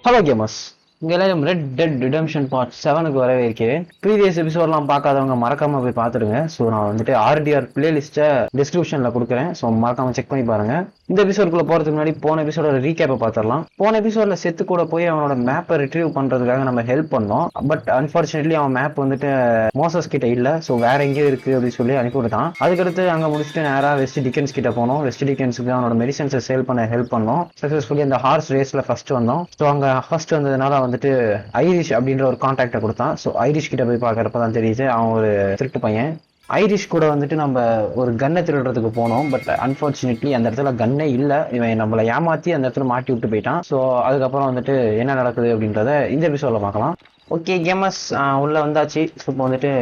Hello gamers, இங்கே எல்லாரும் red dead redemption part 7க்கு வரவே இருக்கிறேன். ப்ரீவியஸ் எபிசோட்லாம் பார்க்காதவங்க மறக்காம போய் பார்த்துடுங்க. ஸோ நான் வந்துட்டு ஆர்டிஆர் பிளேலிஸ்ட்டை டிஸ்கிரிப்ஷனில் கொடுக்குறேன். ஸோ மறக்காம செக் பண்ணி பாருங்க. இந்த எபிசோடுக்குள்ள போகிறதுக்கு முன்னாடி போன எபிசோட ரீகேப்பை பார்த்துடலாம். போன எபிசோடில் செத்து கூட போய் அவனோட மேப்பை ரிட்ரீவ் பண்ணுறதுக்காக நம்ம ஹெல்ப் பண்ணோம். பட் அன்ஃபார்ச்சுனேட்லி அவன் மேப் வந்துட்டு மோசஸ் கிட்ட இல்லை. ஸோ வேற எங்கேயும் இருக்குது அப்படின்னு சொல்லி அனுப்பிவிட்டான். அதுக்கடுத்து அங்கே முடிச்சுட்டு நேராக வெஸ்ட் டிக்கன்ஸ் கிட்ட போனோம். வெஸ்ட் டிக்கன்ஸுக்கு அவனோட மெடிசன்ஸை சேல் பண்ண ஹெல்ப் பண்ணோம். சக்ஸஸ்ஃபுல்லி அந்த ஹார்ஸ் ரேஸில் ஃபர்ஸ்ட் வந்தோம். ஸோ அங்கே ஃபர்ஸ்ட் வந்ததுனால வந்துட்டு ஐரிஷ் அப்படின்ற ஒரு கான்டாக்டை கொடுத்தான். ஸோ ஐரிஷ் கிட்ட போய் பார்க்கறப்ப தான் தெரியுது அவன் ஒரு திருட்டு பையன். ஐரிஷ் கூட வந்துட்டு நம்ம ஒரு கன்னை திருடுறதுக்கு போனோம். பட் அன்ஃபார்ச்சுனேட்லி அந்த இடத்துல கன்னே இல்லை. இவன் நம்மளை ஏமாற்றி அந்த இடத்துல மாட்டி விட்டு போயிட்டான். ஸோ அதுக்கப்புறம் வந்துட்டு என்ன நடக்குது அப்படின்றத இந்த எபிசோடில் பார்க்கலாம். ஓகே கேமர்ஸ், உள்ளே வந்தாச்சு. ஸோ இப்போ வந்துட்டு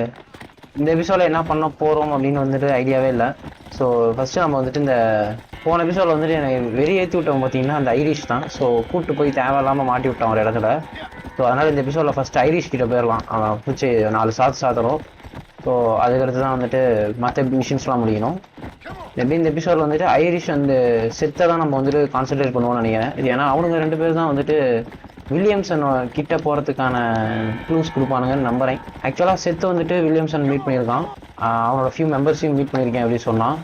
இந்த எபிசோடில் என்ன பண்ண போகிறோம் அப்படின்னு வந்துட்டு ஐடியாவே இல்லை. ஸோ ஃபஸ்ட்டு நம்ம வந்துட்டு இந்த போன எபிசோடில் வந்துட்டு எனக்கு வெறி ஏற்றி விட்டவங்க பார்த்தீங்கன்னா அந்த ஐரிஷ் தான். ஸோ கூப்பிட்டு போய் தேவையில்லாமல் மாட்டி விட்டான் ஒரு இடத்துல. ஸோ அதனால் இந்த எபிசோடில் ஃபஸ்ட்டு ஐரிஷ் கிட்ட போயிடலாம். அவன் பிடிச்சி 4 சாத்தணும். ஸோ அதுக்கடுத்து தான் வந்துட்டு மற்ற மிஷின்ஸ்லாம் முடியணும். எப்படி இந்த எபிசோடில் வந்துட்டு ஐரிஷ் அந்த செத்தை தான் நம்ம வந்துட்டு கான்சென்ட்ரேட் பண்ணுவோம்னு நினைக்கிறேன். இது ஏன்னா அவனுங்க 2 பேர் தான் வந்துட்டு வில்லியம்சன் கிட்ட போகிறதுக்கான க்ளூஸ் கொடுப்பானுங்கன்னு நம்புறேன். ஆக்சுவலாக செத்து வந்துட்டு வில்லியம்சன் மீட் பண்ணியிருக்கான். அவனோட ஃபியூ மெம்பர்ஸையும் மீட் பண்ணியிருக்கேன் அப்படின்னு சொன்னான்.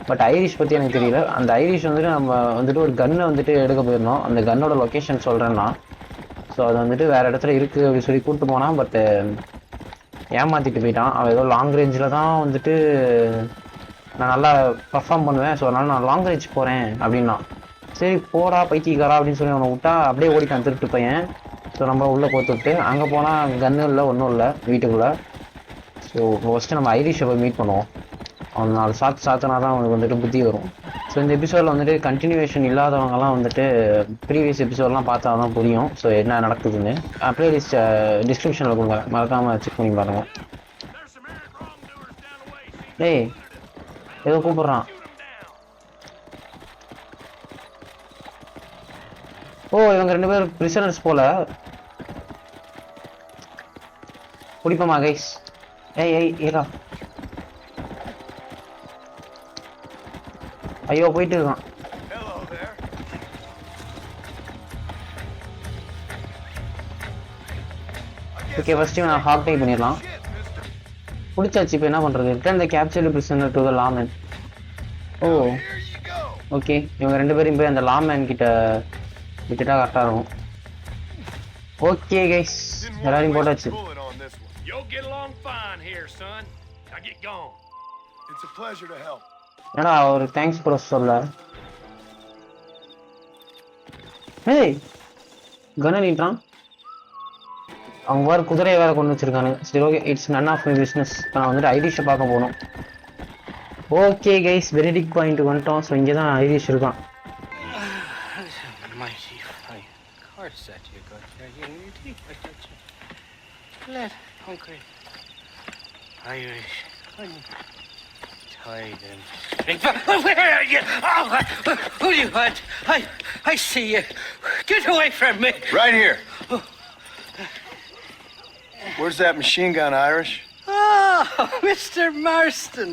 பட் ஐரிஷ் பற்றி எனக்கு தெரியல. அந்த ஐரிஷ் வந்துட்டு நம்ம வந்துட்டு ஒரு கன்னை வந்துட்டு எடுக்க போயிருந்தோம். அந்த கன்னோட லொக்கேஷன் சொல்கிறேன்னா ஸோ அது வந்துட்டு வேறு இடத்துல இருக்குது அப்படின்னு சொல்லி கூப்பிட்டு போனான். பட்டு ஏமாற்றிட்டு போயிட்டான். அவன் ஏதோ லாங் ரேஞ்சில் தான் வந்துட்டு நான் நல்லா பர்ஃபார்ம் பண்ணுவேன். ஸோ அதனால் நான் லாங் ரேஞ்ச் போகிறேன் அப்படின்னா சரி போடா பைத்தியக்காரா அப்படின்னு சொல்லி அவனை விட்டா அப்படியே ஓடிட்டான் திருட்டு பையன். ஸோ நம்ம உள்ளே போத்துவிட்டு அங்கே போனால் கன்னும் இல்லை ஒன்றும் இல்லை வீட்டுக்குள்ளே. ஸோ ஃபஸ்ட்டு நம்ம ஐரிஷை போய் மீட் பண்ணுவோம். அவன் 4 சாத்தினா தான் அவனுக்கு வந்துட்டு புத்தி வரும். ஸோ இந்த எபிசோடில் வந்துட்டு கண்டினியூவேஷன் இல்லாதவங்கலாம் வந்துட்டு ப்ரீவியஸ் எபிசோட்லாம் பார்த்தா தான் புரியும். ஸோ என்ன நடக்குதுன்னு ப்ளேலிஸ்ட் டிஸ்கிரிப்ஷனில் கொடுங்க, மறக்காமல் செக் பண்ணி பாருங்கள். டேய் ஏதோ கூப்பிட்றான். ஓ இவங்க 2 பேர் பிரிசனர்ஸ் போல. குடிப்போமா கைஸ்? ஏய் ஏரா. ஐயோ போயிட்டு இருக்கான். ஓகே ஃபர்ஸ்ட் நான் ஹாக் டை பண்ணிடலாம். பிடிச்சாச்சு. இப்போ என்ன பண்ணுறது? Return the captured prisoner to the lawman. Oh okay, இவங்க 2 பேரும் போய் அந்த லாமேன் கிட்ட விட்டுட்டா கரெக்டாக இருக்கும். ஓகே கைஸ், எல்லாரையும் போட்டாச்சு. ஏன்னா ஒரு தேங்க்ஸ் ப்ரோ சொல்ல. ஏய் கன நீட்டான். அவங்க வேறு குதிரையை வேறு கொண்டு வச்சிருக்கானு. சரி okay, it's none of my business. இப்போ நான் வந்துட்டு ஐரிஷை பார்க்க போகணும். ஓகே கைஸ், வெரிடிக் பாயிண்ட் வந்துட்டோம். ஸோ இங்கே தான் ஐரிஷ் இருக்கான். Irish, I'm tired and... Where are you? Oh, who do you want? I see you. Get away from me. Right here. Where's that machine gun, Irish? Oh, Mr. Marston.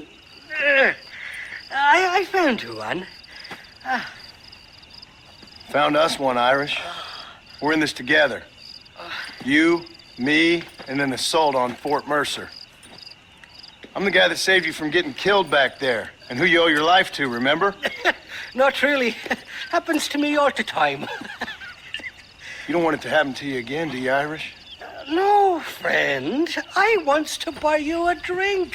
I found you one. Found us one, Irish. We're in this together. You, me, and an assault on Fort Mercer. I'm the guy that saved you from getting killed back there, and who you owe your life to, remember? Not really. Happens to me all the time. You don't want it to happen to you again, do you, Irish? No, friend. I wants to buy you a drink.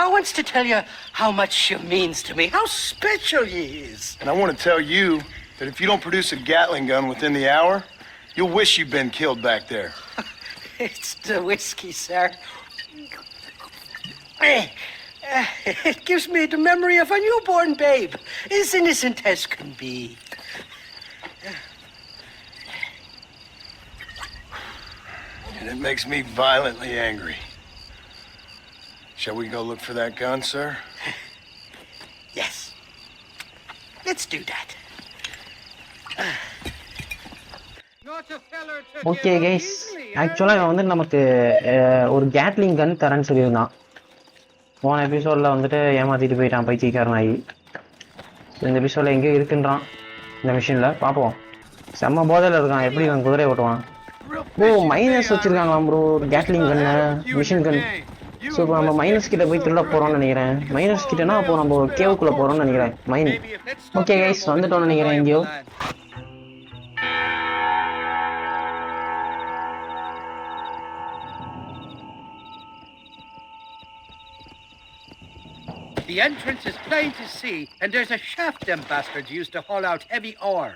I wants to tell you how much she means to me, how special you is. And I want to tell you that if you don't produce a Gatling gun within the hour, you'll wish you'd been killed back there. It's the whiskey, sir. It gives me the memory of a newborn babe, as innocent as can be. And it makes me violently angry. Shall we go look for that gun, sir? Yes. Let's do that. Okay guys, ஆக்சுவலாக இவன் வந்து நமக்கு ஒரு Gatling கன் தரேன்னு சொல்லியிருந்தான். போன எபிசோடில் வந்துட்டு ஏமாற்றிட்டு போயிட்டான் பைத்தியக்காரன் ஆகி. இந்த எபிசோடில் எங்கேயோ இருக்குன்றான் இந்த மிஷினில். பார்ப்போம். செம்ம போதையில இருக்கான். எப்படி இவன் குதிரை ஓட்டுவான்? ஓ மைனஸ் வச்சிருக்காங்களாம் ப்ரோ. கேட்லிங் கன்னு, மிஷின் கன். ஸோ இப்போ நம்ம மைனஸ் கிட்ட போய் திருட போறோம்னு நினைக்கிறேன். மைனஸ் கிட்டனா அப்போ நம்ம கேவுக்குள்ள போறோம்னு நினைக்கிறேன். மைன். ஓகே கைஸ், வந்துட்டோம்னு நினைக்கிறேன் எங்கேயோ. The entrance is plain to see, and there's a shaft them bastards use to haul out heavy ore.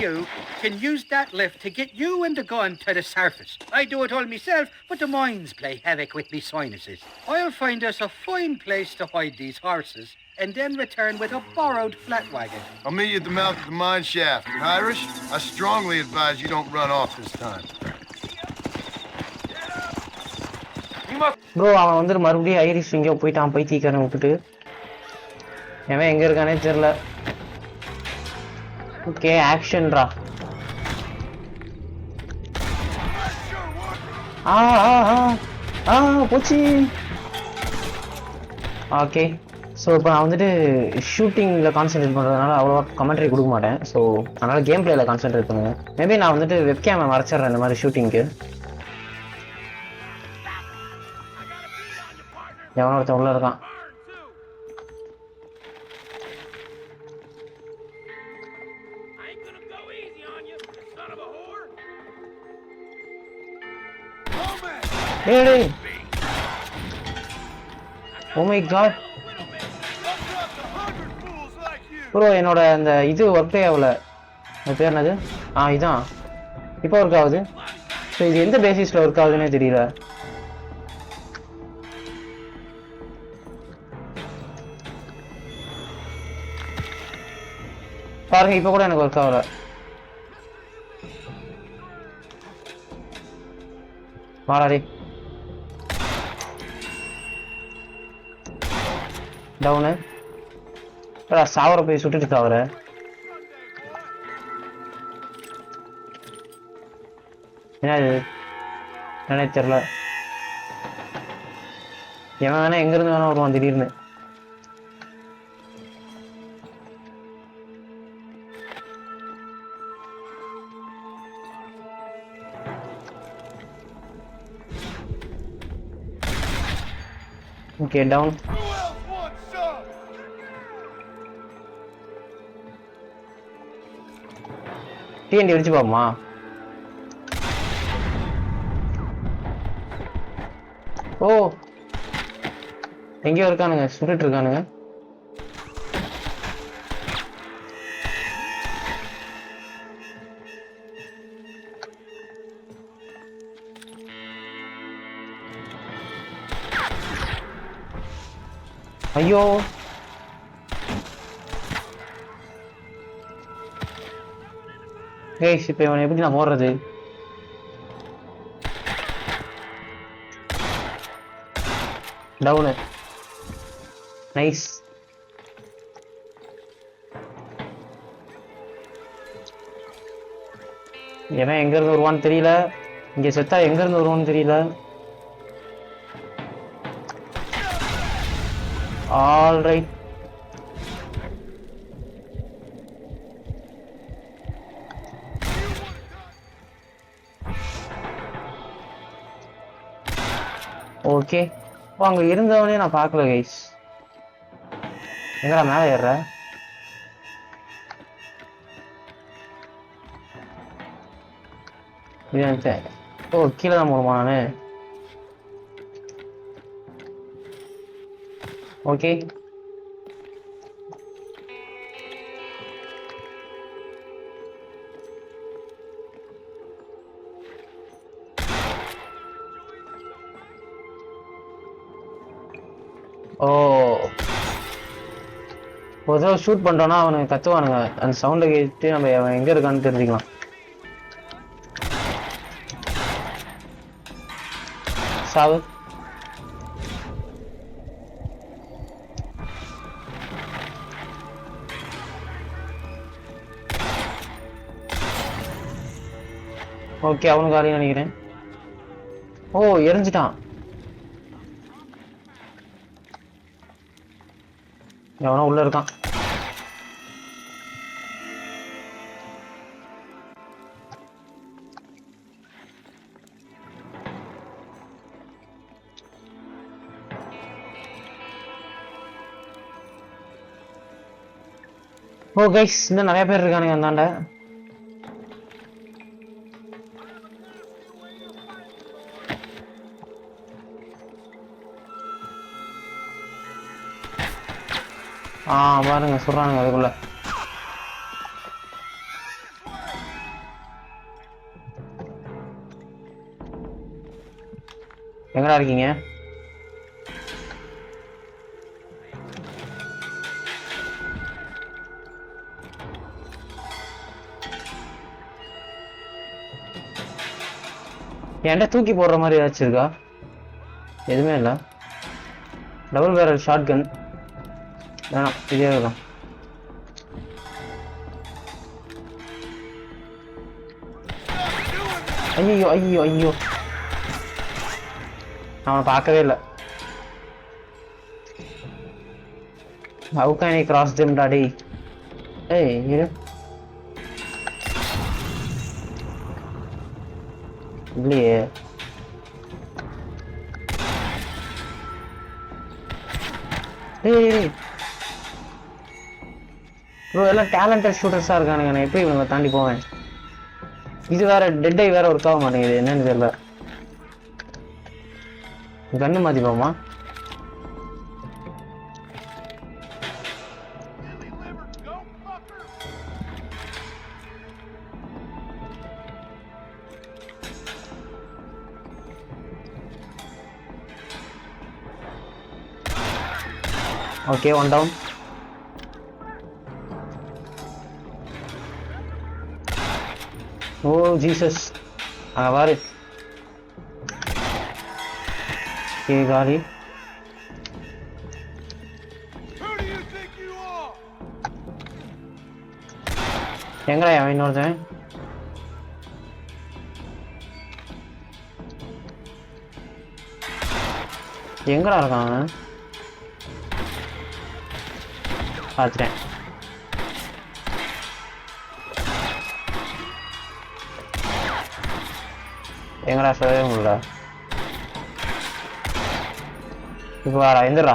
You, can use that lift to get you and the gun to the surface. I do it all myself, but the mines play havoc with me sinuses. I'll find us a fine place to hide these horses, and then return with a borrowed flat wagon. I'll meet you at the mouth of the mine shaft. Irish, I strongly advise you don't run off this time. Bro அவன் வந்து மறுபடியும் Irish எங்கேயோ போயிட்டான், பைத்தியக்காரன் விட்டுட்டு. அவன் எங்க இருக்கானே தெரியல. ஓகே ஆக்ஷன்ரா. போச்சு. ஓகே ஸோ இப்போ நான் வந்துட்டு ஷூட்டிங்கில் கான்சென்ட்ரேட் பண்ணுறதுனால அவ்வளோவா கமெண்ட்ரி கொடுக்க மாட்டேன். ஸோ அதனால் கேம் பிளேயில் கான்சென்ட்ரேட் பண்ணுவேன். மேபி நான் வந்துட்டு வெப்கேமை மறைச்சிட்றேன் இந்த மாதிரி ஷூட்டிங்க்கு. எவனோ ஒருத்தன் உள்ள இருக்கான். டேய் ஓ மை காட் ப்ரோ, என்னோட அந்த இது ஒர்க்கே ஆகல. அது பேர் என்னது? இதான் இப்போ ஒர்க் ஆகுது. ஸோ இது எந்த பேசிஸில் ஒர்க் ஆகுதுன்னே தெரியல. பாருங்க, இப்போ கூட எனக்கு ஒர்க் ஆகல. வாடாடி டவுனு. சாவர போய் சுட்டுட்டு சாவர. என்ன இது என்னன்னே தெரியல. எவன் வேணா எங்க இருந்து வேணா வருவான் திடீர்னு. Okay, down. TNT அடிச்சு பாப்போமா? ஓ எங்கேயோ இருக்கானுங்க, சுட்டுட்டு இருக்கானுங்க. ஐயோ கைஸ், இப்போ இவனை எப்படி நான் போடுறது? டவுனு. நைஸ். எவன் எங்க இருந்து வருவான்னு தெரியல. இங்க செத்தா எங்க இருந்து வருவான்னு தெரியல. All right. ஓகே, அங்க இருந்தவனே நான் பார்க்கல கைஸ். எங்கடா மேலே ஏறுற? ஓ கீழே தான் போகணுமா நானு? ஓகே ஓ ஒரு தடவை ஷூட் பண்ணுறோன்னா அவனுக்கு கத்துவானுங்க. அந்த சவுண்டை கேட்டு நம்ம அவன் எங்கே இருக்கான்னு தெரிஞ்சுக்கலாம். சாவு. ஓகே, அவனுக்கு காலையும் நினைக்கிறேன். ஓ எரிஞ்சிட்டான். எவனோ உள்ள இருக்கான். ஓ கைஸ், இன்னும் நிறைய பேர் இருக்கானுங்க அந்தாண்ட. பாருங்க சொல்றானுங்க அதுக்குள்ள. எங்கடா இருக்கீங்க? என்கிட்ட தூக்கி போடுற மாதிரி ஏதாச்சும் இருக்கா? எதுவுமே இல்லை. டபுள் பேரல் ஷார்ட் கன் வேணாம், இதே இருக்கும். ஐயோ ஐயோ ஐயோ, அவனை பார்க்கவே இல்லை. How can I cross them, daddy? ஏய் இரு, இல்லையே. ஏய் ப்ரோ, எல்லாம் டேலண்டட் ஷூட்டர்ஸாக இருக்கானுங்க. நான் எப்படி இவங்களை தாண்டி போவேன்? இது வேற டெட் ஐ வேற ஒர்க் ஆக மாட்டேங்குது, என்னன்னு தெரியல. கண்ணு மாற்றி போமா? Okay, one down. Oh Jesus, அங்கே பாரு. காலி. எங்கடா அவன் இன்னொருத்தன்? எங்கடா இருக்கான் அவன்? பார்த்துட்டேன். எங்கடா சொல்லவே முடியல. இப்போ வாடா, எந்திரா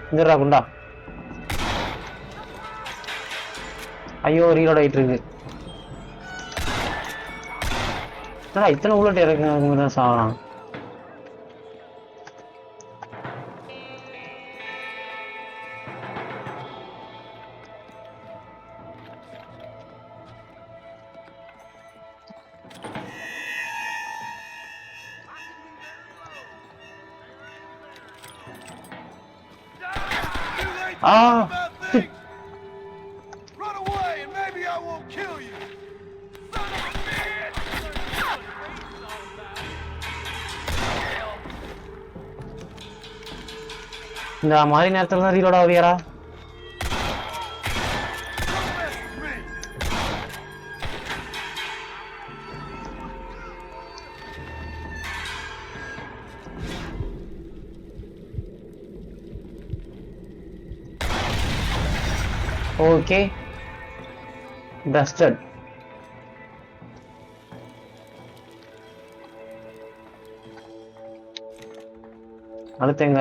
எந்திரா குண்டா. ஐயோ, ரீலோட் ஆகிட்டு இருக்கு. என்னடா இத்தனை உள்ளட்டு இறக்குங்க தான் சாகலாம். Run away and maybe I won't kill you. Son of a bitch! இந்த மாதிரி நேரத்துல தான் ரீலோட் ஆவியாரா? Okay, dusted. அடுத்தங்க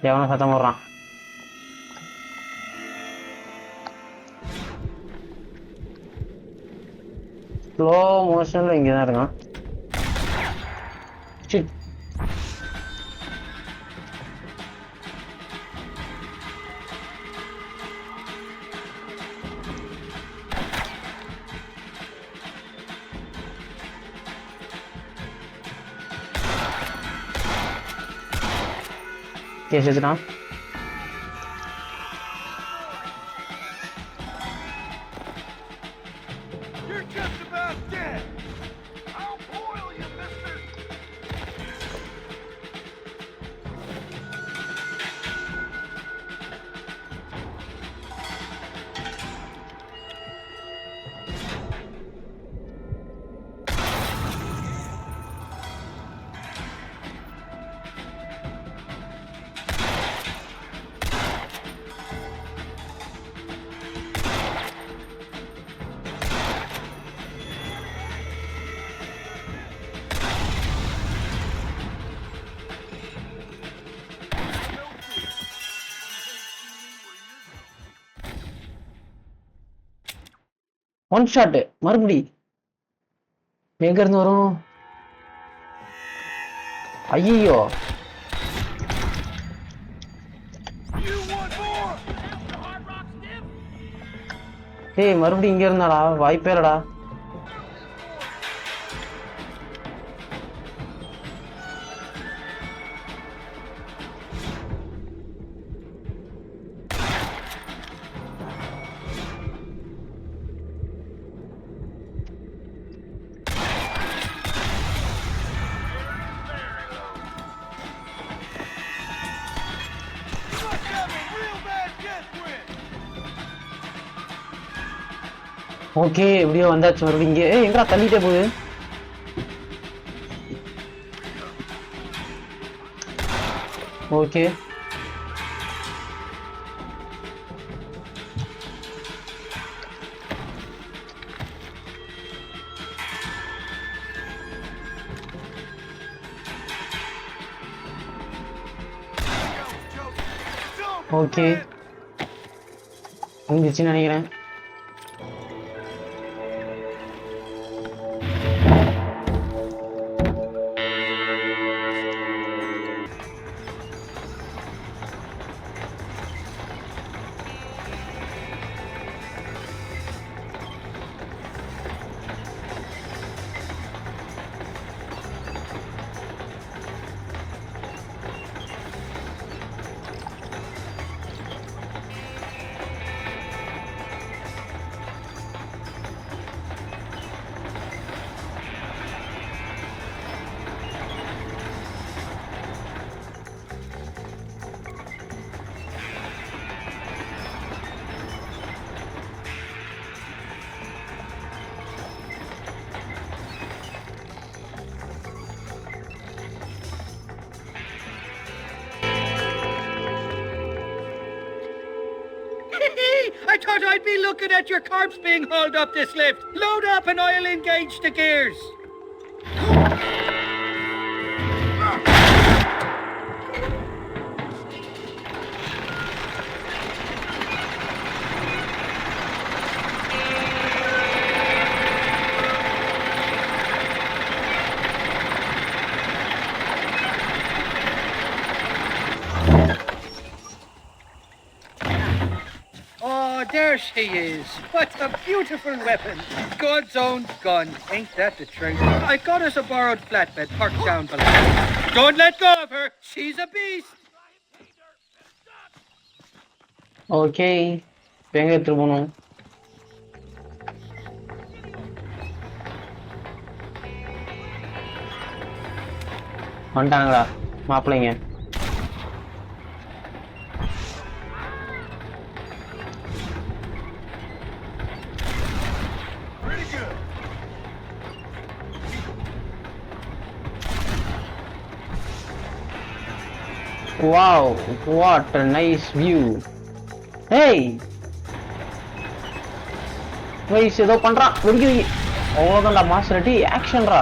எவனோ சத்தம் போடுறான். ஸ்லோ மோஷன்ல இங்கதான் இருக்கான். கேஸ் வச்சுட்டான். You're just about dead. I'll boil you, mister. One shot மறுபடி எங்க இருந்து வரும்? ஐயோ ஏய் மறுபடியும் இங்க இருந்தாடா, வாய்ப்பே இல்லடா. ஓகே எப்படியோ வந்தாச்சு மறுபடியும் இங்கே. எங்கடா தள்ளிட்டே போகுது? ஓகே ஓகே வந்துச்சுன்னு நினைக்கிறேன். I thought I'd be looking at your corpse being hauled up this lift. Load up and I'll engage the gears. There she is. What a beautiful weapon. God's own gun. Ain't that the truth? I got us a borrowed flatbed parked down below. Don't let go of her. She's a beast. Okay இப்போ எங்கே எடுத்துகிட்டு போகணும்? வந்துட்டாங்களா மாப்பிள்ளைங்க? Wow, what a nice view. Hey! Guys, ஏதோ பண்றான். வெடிக்கி வெடி. அவ்வளோதான்டா master Reddy ஆக்ஷன்ரா.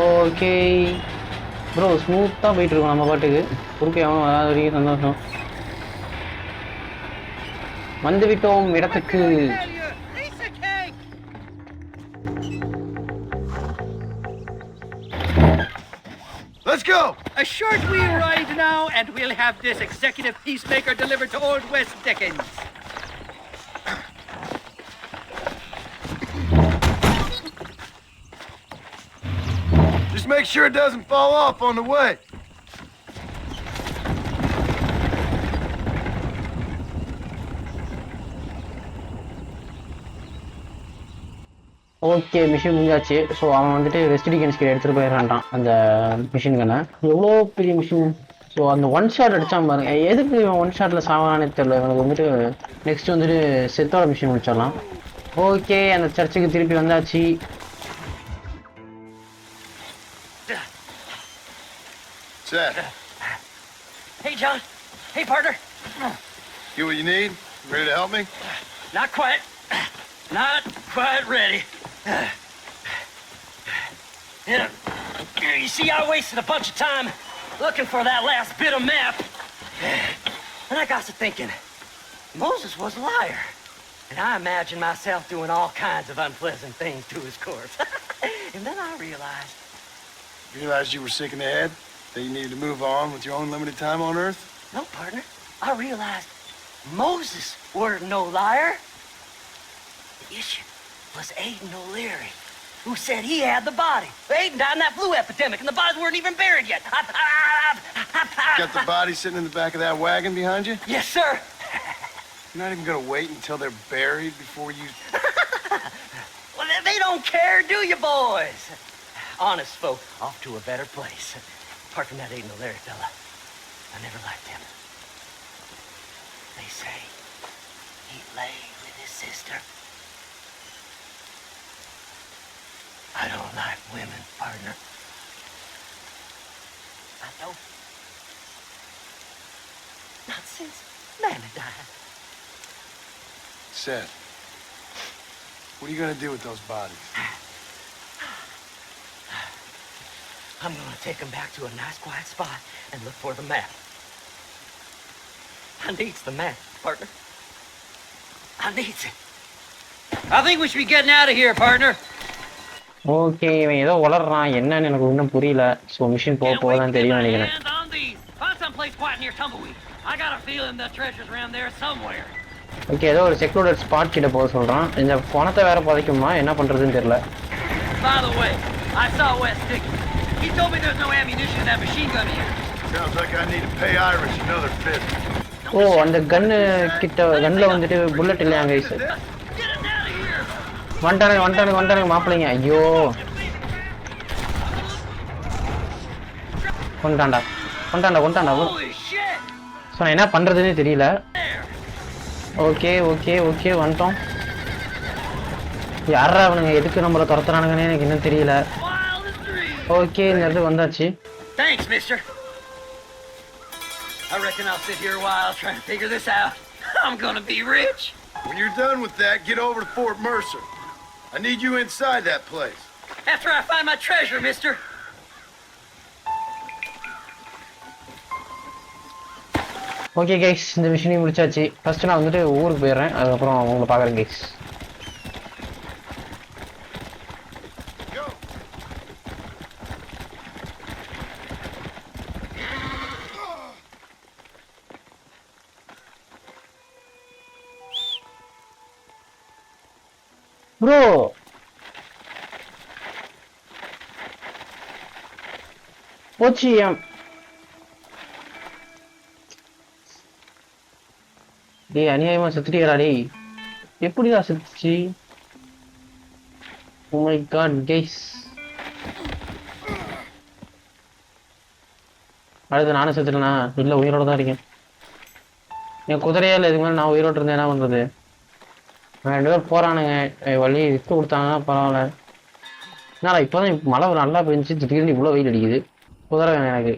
Okay bro ஸ்மூத்தாக போயிட்டு இருக்கோம் நம்ம பாட்டுக்கு. குறுக்கே அவன் வராத வரைக்கும் சந்தோஷம். வந்து விட்டோம் இடத்துக்கு. Let's go! A short wee ride now, and we'll have this executive peacemaker delivered to Old West Dickens. Just make sure it doesn't fall off on the way. Okay machine முடிஞ்சாச்சு. ஸோ அவன் வந்துட்டு ரெஸ்டிடிகன்ஸ் கிட்ட எடுத்துகிட்டு போயிடறான்டான் அந்த machine கண்ணை. எவ்வளோ பெரிய machine. So அந்த ஒன் ஷாட் அடித்தான் பாருங்க. எதுக்கு இவன் ஒன் ஷாட்டில் சாவானே தெரியல. இவனுக்கு வந்துட்டு நெக்ஸ்ட் வந்துட்டு செத்தோட மிஷின் முடிச்சிடலாம். ஓகே அந்த சர்ச்சுக்கு திருப்பி வந்தாச்சு. Seth. Hey, John. Hey, partner. You what you need? Ready to help me? Not quite. Not quite ready. You see, I wasted a bunch of time looking for that last bit of map. And I got to thinking, Moses was a liar. And I imagined myself doing all kinds of unpleasant things to his corpse. And then I realized... Realized you were sick in the head? That you needed to move on with your own limited time on Earth? No, partner. I realized Moses weren't no liar. The issue was Aiden O'Leary, who said he had the body. Aiden died in that flu epidemic, and the bodies weren't even buried yet. Got the body sitting in the back of that wagon behind you? Yes, sir. You're not even gonna wait until they're buried before you... Well, they don't care, do you, boys? Honest folk off to a better place. Apart from that Aiden O'Leary fella, I never liked him. They say he lay with his sister. I don't like women, partner. I don't. Not since Mammy died. Seth, what are you gonna do with those bodies? I'm gonna take him back to a nice quiet spot and look for the map. I needs the map, partner. I needs it. I think we should be getting out of here, partner. Okay, இவன் ஏதோ வளர்றான், என்னன்னு எனக்கு ஒன்றும் புரியல. So machine போக போக தான் தெரியும் நினைக்கிறேன். Find someplace quiet near Tumbleweed. I got a feeling the treasure's around there somewhere. Okay, ஏதோ ஒரு செக்யூர்ட் ஸ்பாட் கிட்ட போக சொல்றான். இந்த பணத்தை வேற புதைக்குமா, என்ன பண்றதுன்னு தெரியல. By the way, I saw Wes Dickey. He told me there's no ammunition in that machine gun here. Sounds like I need to pay Irish another fifty. ஓ, அந்த கன்னு கிட்ட கன்ல வந்துட்டு புல்லட் இல்லையா guys? Get us out of here. வந்துட்டானுங்க மாப்பிள்ளைங்க. ஐயோ, கொண்டாண்டா. Holy shit. So நான் என்ன பண்றதுன்னே தெரியல. ஓகே வந்துட்டோம். யாரா அவனுங்க எதுக்கு நம்மளை துரத்துறானுங்கன்னு எனக்கு இன்னும் தெரியல. ஓகே, இந்த இடத்துக்கு வந்தாச்சு. Thanks, mister. I reckon I'll sit here a while trying to figure this out. I'm gonna be rich. When you're done with that, get over to Fort Mercer. I need you inside that place. After I find my treasure, mister. Okay guys, இந்த மிஷினையும் முடிச்சாச்சு. First நான் வந்துட்டு ஊருக்கு போயிடுறேன், அதுக்கப்புறம் உங்களை பார்க்குறேன் guys. Bro, போச்சு. டேய், அநியாயமா செத்துட்டியடா டேய். எப்படிடா செத்துச்சு? Oh my God guys. அடுத்து நானும் செத்துட்டேனா? இல்லை, உயிரோட தான் இருக்கேன். என் குதிரையே இல்லை, இதுக்கு மேலே நான் உயிரோடு இருந்தேன் என்ன பண்ணுறது? ரெண்டு பேர் போகிறானுங்க, வழி விட்டு கொடுத்தாங்கன்னா பரவாயில்ல. என்னடா இப்போதான் மழை நல்லா பெஞ்சிச்சு, திடீர்னு இவ்வளோ வெயில் அடிக்குது. குதிரை வேணும் எனக்கு.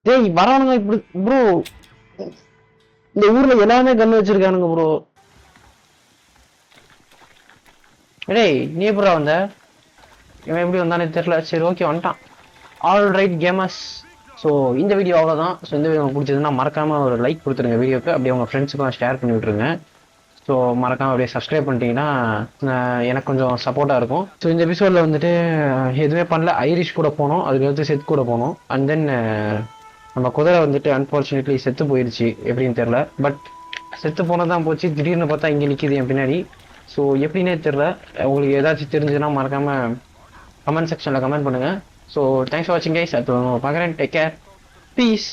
டேய் வரவனுங்க இப்படி ப்ரோ. இந்த ஊர்ல எல்லாமே கண்ணு வச்சிருக்கானுங்க ப்ரோ. டேய், நீ எப்படா வந்த? இவன் எப்படி வந்தானே தெரியல. சரி, ஓகே, வந்துட்டான். All right gamers. ஸோ இந்த வீடியோ அவ்வளோதான். ஸோ இந்த வீடியோ உங்களுக்கு பிடிச்சதுன்னா மறக்காமல் ஒரு லைக் கொடுத்துருங்க வீடியோக்கு. அப்படியே உங்கள் ஃப்ரெண்ட்ஸுக்கும் ஷேர் பண்ணி விட்ருங்க. ஸோ மறக்காமல் அப்படியே சப்ஸ்கிரைப் பண்ணிட்டீங்கன்னா எனக்கு கொஞ்சம் சப்போர்ட்டாக இருக்கும். ஸோ இந்த எபிசோடில் வந்துட்டு எதுவுமே பண்ணல. ஐரிஷ் கூட போனோம், அதுக்கடுத்து செத்து கூட போனோம். அண்ட் தென் நம்ம குதிரை வந்துட்டு அன்ஃபார்ச்சுனேட்லி செத்து போயிடுச்சு, எப்படின்னு தெரில. பட் செத்து போனதான் போச்சு. திடீர்னு பார்த்தா இங்கே நிற்கிது என் பின்னாடி. ஸோ எப்படின்னே தெரில. உங்களுக்கு ஏதாச்சும் தெரிஞ்சுன்னா மறக்காமல் கமெண்ட் செக்ஷனில் கமெண்ட் பண்ணுங்கள். ஸோ தேங்க்ஸ் ஃபார் வாட்சிங் கைஸ். அது பார்க்குறேன். Take care. பீஸ்.